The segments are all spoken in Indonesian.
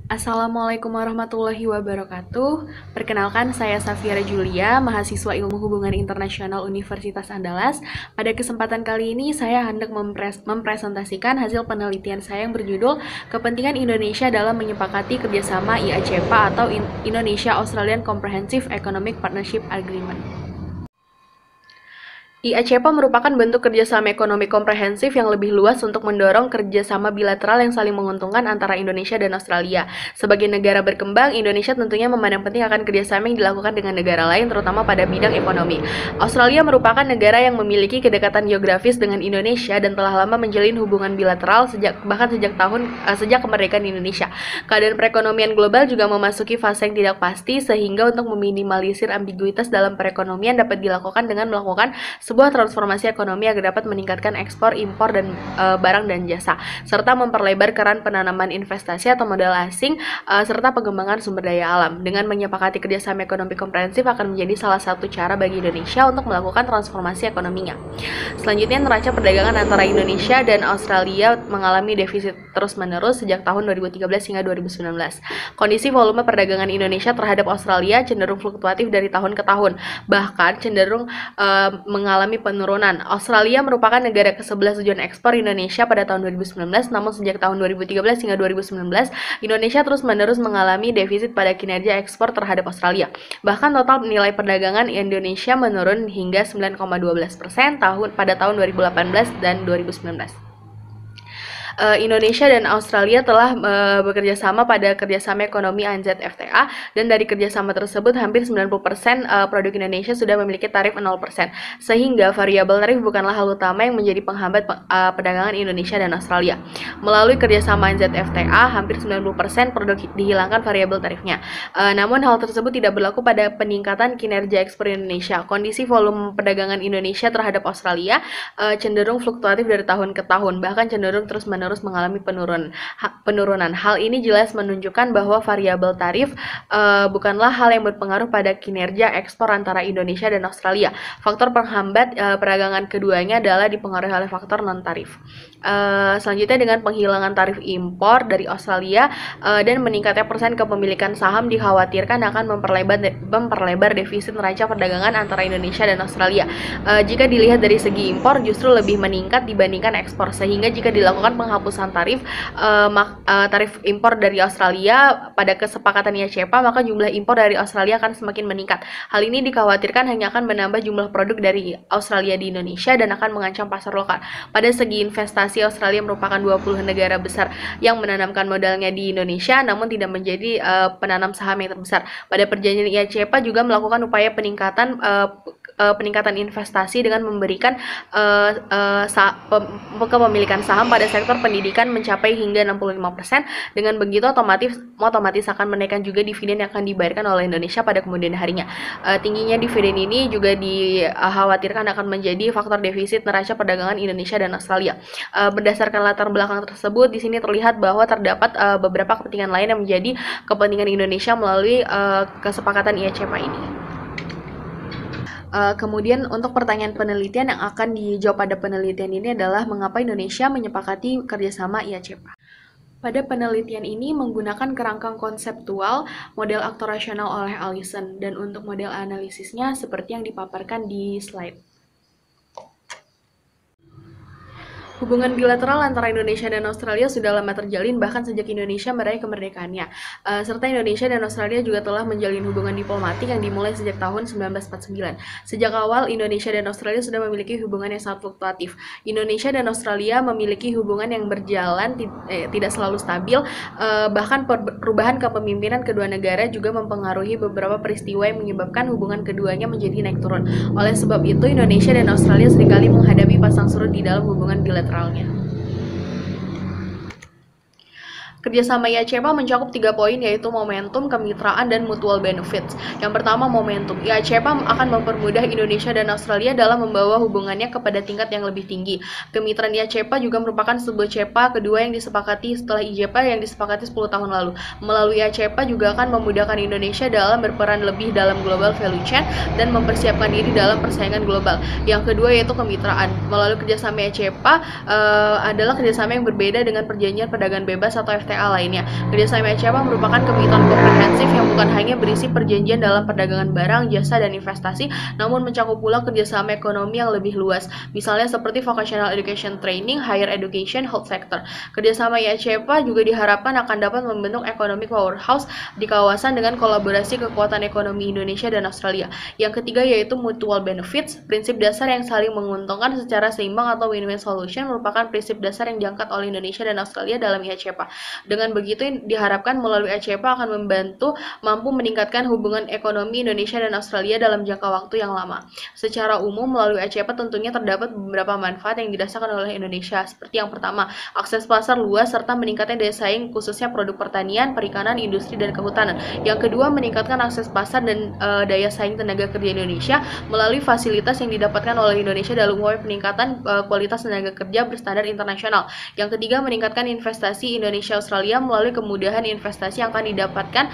Assalamualaikum warahmatullahi wabarakatuh. Perkenalkan, saya Safira Julia, mahasiswa Ilmu Hubungan Internasional Universitas Andalas. Pada kesempatan kali ini, saya hendak mempresentasikan hasil penelitian saya yang berjudul Kepentingan Indonesia dalam Menyepakati Kerjasama IACPA atau Indonesia-Australian Comprehensive Economic Partnership Agreement. IACPA merupakan bentuk kerjasama ekonomi komprehensif yang lebih luas untuk mendorong kerjasama bilateral yang saling menguntungkan antara Indonesia dan Australia. Sebagai negara berkembang, Indonesia tentunya memandang penting akan kerjasama yang dilakukan dengan negara lain, terutama pada bidang ekonomi. Australia merupakan negara yang memiliki kedekatan geografis dengan Indonesia dan telah lama menjalin hubungan bilateral sejak kemerdekaan Indonesia. Keadaan perekonomian global juga memasuki fase yang tidak pasti, sehingga untuk meminimalisir ambiguitas dalam perekonomian dapat dilakukan dengan melakukan sebuah transformasi ekonomi agar dapat meningkatkan ekspor, impor, dan barang dan jasa, serta memperlebar keran penanaman investasi atau modal asing, serta pengembangan sumber daya alam. Dengan menyepakati kerjasama ekonomi komprehensif akan menjadi salah satu cara bagi Indonesia untuk melakukan transformasi ekonominya. Selanjutnya, neraca perdagangan antara Indonesia dan Australia mengalami defisit terus-menerus sejak tahun 2013 hingga 2019. Kondisi volume perdagangan Indonesia terhadap Australia cenderung fluktuatif dari tahun ke tahun, bahkan cenderung mengalami penurunan. Australia merupakan negara ke-11 tujuan ekspor Indonesia pada tahun 2019, namun sejak tahun 2013 hingga 2019, Indonesia terus-menerus mengalami defisit pada kinerja ekspor terhadap Australia. Bahkan total nilai perdagangan Indonesia menurun hingga 9,12% pada tahun 2018 dan 2019. Indonesia dan Australia telah bekerja sama pada kerjasama ekonomi ANZ-FTA, dan dari kerjasama tersebut hampir 90% produk Indonesia sudah memiliki tarif 0%, sehingga variabel tarif bukanlah hal utama yang menjadi penghambat perdagangan Indonesia dan Australia. Melalui kerjasama ANZ-FTA, hampir 90% produk dihilangkan variabel tarifnya. Namun hal tersebut tidak berlaku pada peningkatan kinerja ekspor Indonesia. Kondisi volume perdagangan Indonesia terhadap Australia cenderung fluktuatif dari tahun ke tahun, bahkan cenderung terus-menerus mengalami penurunan. Hal ini jelas menunjukkan bahwa variabel tarif bukanlah hal yang berpengaruh pada kinerja ekspor antara Indonesia dan Australia. Faktor penghambat perdagangan keduanya adalah dipengaruhi oleh faktor non-tarif. Selanjutnya, dengan penghilangan tarif impor dari Australia dan meningkatnya persen kepemilikan saham dikhawatirkan akan memperlebar defisit neraca perdagangan antara Indonesia dan Australia. Jika dilihat dari segi impor, justru lebih meningkat dibandingkan ekspor, sehingga jika dilakukan penghapusan tarif impor dari Australia pada kesepakatan IACPA, maka jumlah impor dari Australia akan semakin meningkat. Hal ini dikhawatirkan hanya akan menambah jumlah produk dari Australia di Indonesia dan akan mengancam pasar lokal. Pada segi investasi, Australia merupakan 20 negara besar yang menanamkan modalnya di Indonesia, namun tidak menjadi penanam saham yang terbesar. Pada perjanjian IACPA juga melakukan upaya peningkatan investasi dengan memberikan kepemilikan saham pada sektor pendidikan mencapai hingga 65%. Dengan begitu otomatis akan menaikkan juga dividen yang akan dibayarkan oleh Indonesia pada kemudian harinya. Tingginya dividen ini juga dikhawatirkan akan menjadi faktor defisit neraca perdagangan Indonesia dan Australia. Berdasarkan latar belakang tersebut, di sini terlihat bahwa terdapat beberapa kepentingan lain yang menjadi kepentingan Indonesia melalui kesepakatan IACPA ini. Kemudian untuk pertanyaan penelitian yang akan dijawab pada penelitian ini adalah mengapa Indonesia menyepakati kerjasama IACPA. Pada penelitian ini menggunakan kerangka konseptual model aktor rasional oleh Allison, dan untuk model analisisnya seperti yang dipaparkan di slide. Hubungan bilateral antara Indonesia dan Australia sudah lama terjalin, bahkan sejak Indonesia meraih kemerdekaannya. Serta Indonesia dan Australia juga telah menjalin hubungan diplomatik yang dimulai sejak tahun 1949. Sejak awal, Indonesia dan Australia sudah memiliki hubungan yang sangat fluktuatif. Indonesia dan Australia memiliki hubungan yang berjalan tidak selalu stabil, bahkan perubahan kepemimpinan kedua negara juga mempengaruhi beberapa peristiwa yang menyebabkan hubungan keduanya menjadi naik turun. Oleh sebab itu, Indonesia dan Australia seringkali menghadapi pasang surut di dalam hubungan bilateralnya. Kerjasama IACPA mencakup 3 poin, yaitu momentum, kemitraan, dan mutual benefits. Yang pertama, momentum. IACPA akan mempermudah Indonesia dan Australia dalam membawa hubungannya kepada tingkat yang lebih tinggi. Kemitraan IACPA juga merupakan sebuah CEPA kedua yang disepakati setelah IJPA yang disepakati 10 tahun lalu. Melalui IACPA juga akan memudahkan Indonesia dalam berperan lebih dalam global value chain dan mempersiapkan diri dalam persaingan global. Yang kedua yaitu kemitraan. Melalui kerjasama IACPA adalah kerjasama yang berbeda dengan perjanjian perdagangan bebas atau FTA FTA lainnya. Kerjasama IACPA merupakan kemitraan komprehensif yang bukan hanya berisi perjanjian dalam perdagangan barang, jasa, dan investasi, namun mencakup pula kerjasama ekonomi yang lebih luas, misalnya seperti vocational education training, higher education, health sector. Kerjasama IACPA juga diharapkan akan dapat membentuk economic powerhouse di kawasan dengan kolaborasi kekuatan ekonomi Indonesia dan Australia. Yang ketiga yaitu mutual benefits. Prinsip dasar yang saling menguntungkan secara seimbang atau win-win solution merupakan prinsip dasar yang diangkat oleh Indonesia dan Australia dalam IACPA. Dengan begitu diharapkan melalui IACPA akan membantu mampu meningkatkan hubungan ekonomi Indonesia dan Australia dalam jangka waktu yang lama. Secara umum melalui IACPA tentunya terdapat beberapa manfaat yang dirasakan oleh Indonesia, seperti yang pertama, akses pasar luas serta meningkatnya daya saing khususnya produk pertanian, perikanan, industri, dan kehutanan. Yang kedua, meningkatkan akses pasar dan daya saing tenaga kerja Indonesia melalui fasilitas yang didapatkan oleh Indonesia dalam upaya peningkatan kualitas tenaga kerja berstandar internasional. Yang ketiga, meningkatkan investasi Indonesia Australia melalui kemudahan investasi yang akan didapatkan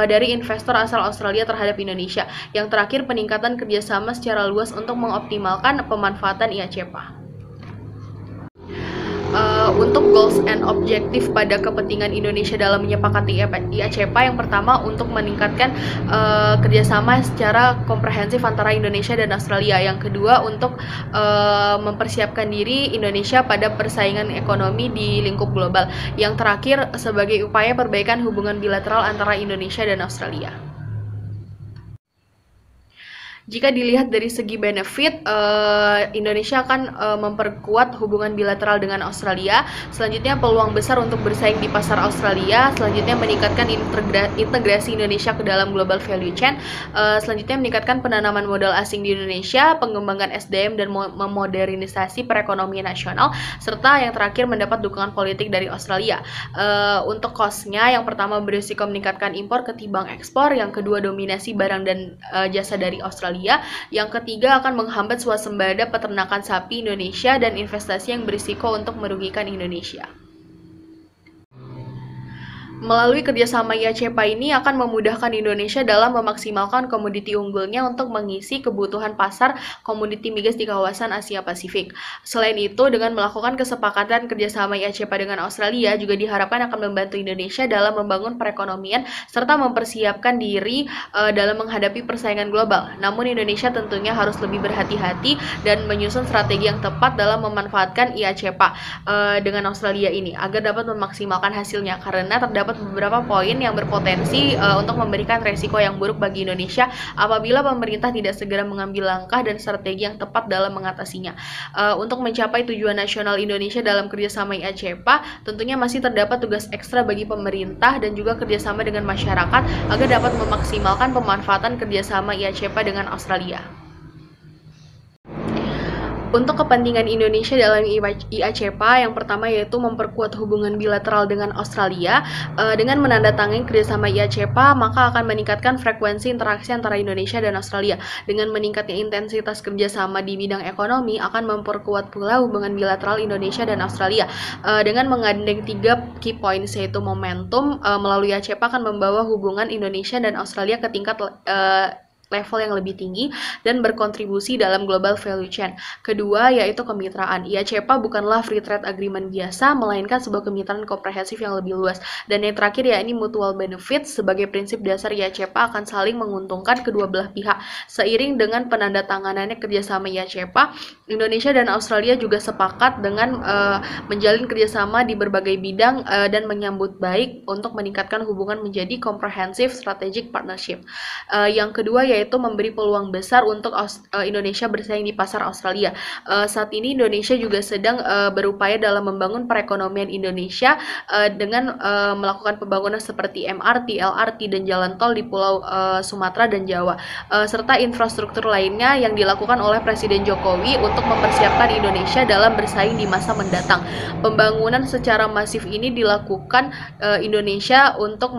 dari investor asal Australia terhadap Indonesia. Yang terakhir, peningkatan kerjasama secara luas untuk mengoptimalkan pemanfaatan IACPA. Untuk goals and objektif pada kepentingan Indonesia dalam menyepakati IACPA, yang pertama untuk meningkatkan kerjasama secara komprehensif antara Indonesia dan Australia. Yang kedua untuk mempersiapkan diri Indonesia pada persaingan ekonomi di lingkup global. Yang terakhir sebagai upaya perbaikan hubungan bilateral antara Indonesia dan Australia. Jika dilihat dari segi benefit, Indonesia akan memperkuat hubungan bilateral dengan Australia. Selanjutnya, peluang besar untuk bersaing di pasar Australia. Selanjutnya, meningkatkan integrasi Indonesia ke dalam global value chain. Selanjutnya, meningkatkan penanaman modal asing di Indonesia, pengembangan SDM dan memodernisasi perekonomian nasional, serta yang terakhir mendapat dukungan politik dari Australia. Untuk cost-nya, yang pertama berisiko meningkatkan impor ketimbang ekspor, yang kedua dominasi barang dan jasa dari Australia, yang ketiga akan menghambat swasembada peternakan sapi Indonesia dan investasi yang berisiko untuk merugikan Indonesia. Melalui kerjasama IACPA ini akan memudahkan Indonesia dalam memaksimalkan komoditi unggulnya untuk mengisi kebutuhan pasar komoditi migas di kawasan Asia Pasifik. Selain itu, dengan melakukan kesepakatan kerjasama IACPA dengan Australia juga diharapkan akan membantu Indonesia dalam membangun perekonomian serta mempersiapkan diri dalam menghadapi persaingan global. Namun Indonesia tentunya harus lebih berhati-hati dan menyusun strategi yang tepat dalam memanfaatkan IACPA dengan Australia ini agar dapat memaksimalkan hasilnya, karena terdapat beberapa poin yang berpotensi untuk memberikan resiko yang buruk bagi Indonesia apabila pemerintah tidak segera mengambil langkah dan strategi yang tepat dalam mengatasinya. Untuk mencapai tujuan nasional Indonesia dalam kerjasama IACPA, tentunya masih terdapat tugas ekstra bagi pemerintah dan juga kerjasama dengan masyarakat agar dapat memaksimalkan pemanfaatan kerjasama IACPA dengan Australia. Untuk kepentingan Indonesia dalam IACPA, yang pertama yaitu memperkuat hubungan bilateral dengan Australia. Dengan menandatangani kerjasama IACPA, maka akan meningkatkan frekuensi interaksi antara Indonesia dan Australia. Dengan meningkatnya intensitas kerjasama di bidang ekonomi, akan memperkuat pula hubungan bilateral Indonesia dan Australia. Dengan menggandeng 3 key points yaitu momentum, melalui IACPA akan membawa hubungan Indonesia dan Australia ke tingkat level yang lebih tinggi dan berkontribusi dalam global value chain. Kedua, yaitu kemitraan. IACPA bukanlah free trade agreement biasa, melainkan sebuah kemitraan komprehensif yang lebih luas. Dan yang terakhir, yakni mutual benefit. Sebagai prinsip dasar, IACPA akan saling menguntungkan kedua belah pihak. Seiring dengan penandatanganannya kerjasama IACPA, Indonesia dan Australia juga sepakat dengan menjalin kerjasama di berbagai bidang dan menyambut baik untuk meningkatkan hubungan menjadi comprehensive strategic partnership. Yang kedua, yaitu memberi peluang besar untuk Indonesia bersaing di pasar Australia. Saat ini Indonesia juga sedang berupaya dalam membangun perekonomian Indonesia dengan melakukan pembangunan seperti MRT, LRT, dan jalan tol di Pulau Sumatera dan Jawa, serta infrastruktur lainnya yang dilakukan oleh Presiden Jokowi untuk mempersiapkan Indonesia dalam bersaing di masa mendatang. Pembangunan secara masif ini dilakukan Indonesia untuk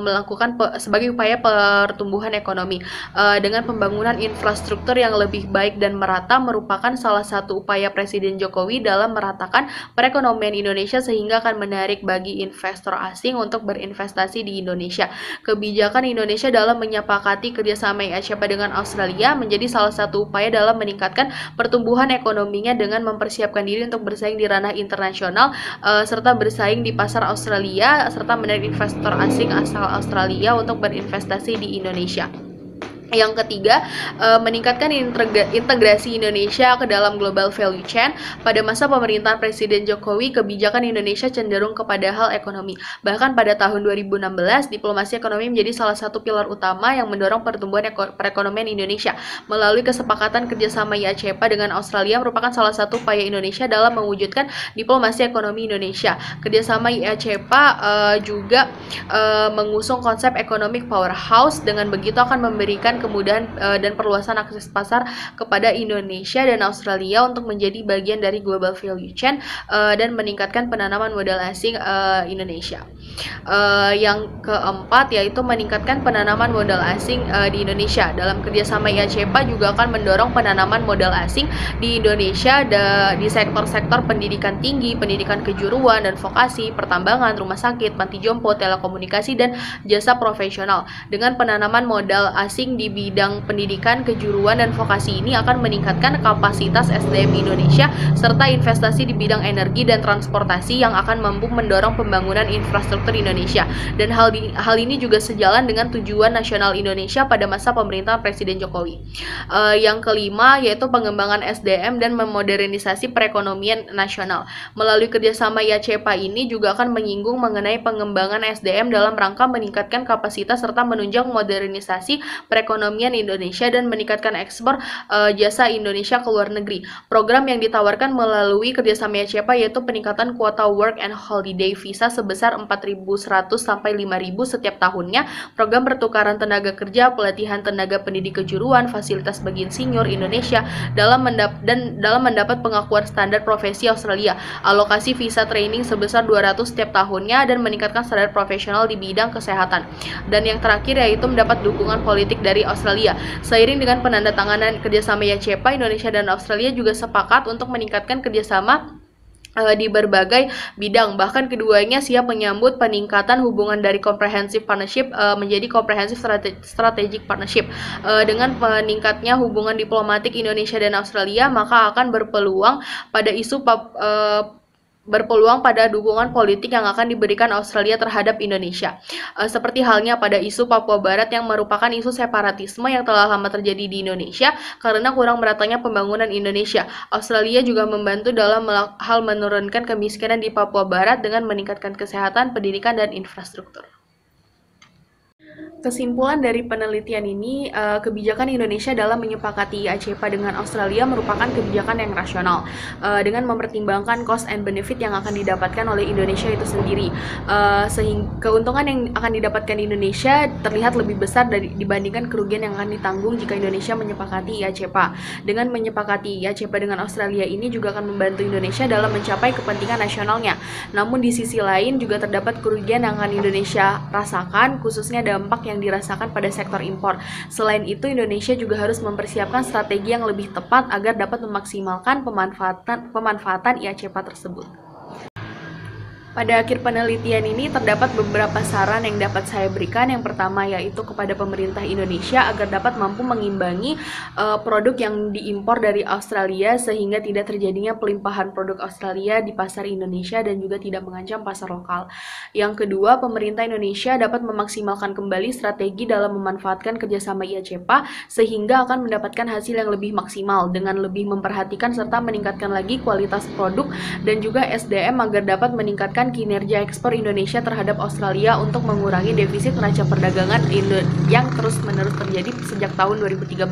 melakukan sebagai upaya pertumbuhan ekonomi. dengan pembangunan infrastruktur yang lebih baik dan merata merupakan salah satu upaya Presiden Jokowi dalam meratakan perekonomian Indonesia sehingga akan menarik bagi investor asing untuk berinvestasi di Indonesia. Kebijakan Indonesia dalam menyepakati kerjasama IACP dengan Australia menjadi salah satu upaya dalam meningkatkan pertumbuhan ekonominya dengan mempersiapkan diri untuk bersaing di ranah internasional serta bersaing di pasar Australia serta menarik investor asing asal Australia untuk berinvestasi di Indonesia. Yang ketiga, meningkatkan integrasi Indonesia ke dalam global value chain. Pada masa pemerintahan Presiden Jokowi, kebijakan Indonesia cenderung kepada hal ekonomi. Bahkan pada tahun 2016, diplomasi ekonomi menjadi salah satu pilar utama yang mendorong pertumbuhan perekonomian Indonesia. Melalui kesepakatan kerjasama IACP dengan Australia merupakan salah satu upaya Indonesia dalam mewujudkan diplomasi ekonomi Indonesia. Kerjasama IACP juga mengusung konsep economic powerhouse. Dengan begitu akan memberikan kemudahan dan perluasan akses pasar kepada Indonesia dan Australia untuk menjadi bagian dari global value chain dan meningkatkan penanaman modal asing Indonesia. Yang keempat yaitu meningkatkan penanaman modal asing di Indonesia. Dalam kerjasama IACP juga akan mendorong penanaman modal asing di Indonesia di sektor-sektor pendidikan tinggi, pendidikan kejuruan dan vokasi, pertambangan, rumah sakit, panti jompo, telekomunikasi, dan jasa profesional. Dengan penanaman modal asing di bidang pendidikan, kejuruan, dan vokasi ini akan meningkatkan kapasitas SDM Indonesia serta investasi di bidang energi dan transportasi yang akan mampu mendorong pembangunan infrastruktur Indonesia. Dan hal ini juga sejalan dengan tujuan nasional Indonesia pada masa pemerintahan Presiden Jokowi. Yang kelima yaitu pengembangan SDM dan memodernisasi perekonomian nasional. Melalui kerjasama IACP ini juga akan menyinggung mengenai pengembangan SDM dalam rangka meningkatkan kapasitas serta menunjang modernisasi perekonomian Indonesia dan meningkatkan ekspor jasa Indonesia ke luar negeri. Program yang ditawarkan melalui kerjasama IACP yaitu peningkatan kuota work and holiday visa sebesar 4.100 sampai 5.000 setiap tahunnya, program pertukaran tenaga kerja, pelatihan tenaga pendidik kejuruan, fasilitas bagi insinyur Indonesia dalam mendapat pengakuan standar profesi Australia, alokasi visa training sebesar 200 setiap tahunnya dan meningkatkan standar profesional di bidang kesehatan. Dan yang terakhir yaitu mendapat dukungan politik dari Australia. Seiring dengan penandatanganan kerjasama IACP, Indonesia dan Australia juga sepakat untuk meningkatkan kerjasama di berbagai bidang. Bahkan keduanya siap menyambut peningkatan hubungan dari comprehensive partnership menjadi comprehensive strategic partnership. Dengan peningkatnya hubungan diplomatik Indonesia dan Australia, maka akan berpeluang pada dukungan politik yang akan diberikan Australia terhadap Indonesia. Seperti halnya pada isu Papua Barat yang merupakan isu separatisme yang telah lama terjadi di Indonesia karena kurang meratanya pembangunan Indonesia. Australia juga membantu dalam hal menurunkan kemiskinan di Papua Barat dengan meningkatkan kesehatan, pendidikan, dan infrastruktur. Kesimpulan dari penelitian ini, kebijakan Indonesia dalam menyepakati IACP dengan Australia merupakan kebijakan yang rasional dengan mempertimbangkan cost and benefit yang akan didapatkan oleh Indonesia itu sendiri. Sehingga keuntungan yang akan didapatkan Indonesia terlihat lebih besar dibandingkan kerugian yang akan ditanggung jika Indonesia menyepakati IACP. Dengan menyepakati IACP dengan Australia ini juga akan membantu Indonesia dalam mencapai kepentingan nasionalnya. Namun di sisi lain juga terdapat kerugian yang akan Indonesia rasakan, khususnya dampak yang dirasakan pada sektor impor. Selain itu, Indonesia juga harus mempersiapkan strategi yang lebih tepat agar dapat memaksimalkan pemanfaatan IACP tersebut. Pada akhir penelitian ini terdapat beberapa saran yang dapat saya berikan. Yang pertama yaitu kepada pemerintah Indonesia agar dapat mampu mengimbangi produk yang diimpor dari Australia sehingga tidak terjadinya pelimpahan produk Australia di pasar Indonesia dan juga tidak mengancam pasar lokal. Yang kedua, pemerintah Indonesia dapat memaksimalkan kembali strategi dalam memanfaatkan kerjasama IACP sehingga akan mendapatkan hasil yang lebih maksimal dengan lebih memperhatikan serta meningkatkan lagi kualitas produk dan juga SDM agar dapat meningkatkan kinerja ekspor Indonesia terhadap Australia untuk mengurangi defisit neraca perdagangan yang terus-menerus terjadi sejak tahun 2013.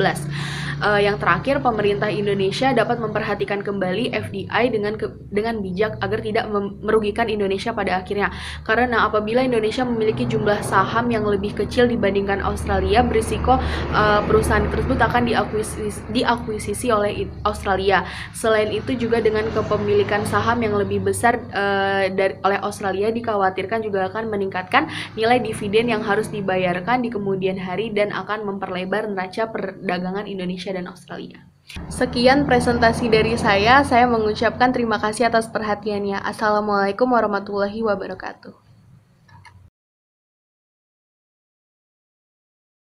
Yang terakhir, pemerintah Indonesia dapat memperhatikan kembali FDI dengan bijak agar tidak merugikan Indonesia pada akhirnya. Karena apabila Indonesia memiliki jumlah saham yang lebih kecil dibandingkan Australia, berisiko perusahaan tersebut akan diakuisisi oleh Australia. Selain itu juga dengan kepemilikan saham yang lebih besar oleh Australia dikhawatirkan juga akan meningkatkan nilai dividen yang harus dibayarkan di kemudian hari dan akan memperlebar neraca perdagangan Indonesia dan Australia. Sekian presentasi dari saya mengucapkan terima kasih atas perhatiannya. Assalamualaikum warahmatullahi wabarakatuh.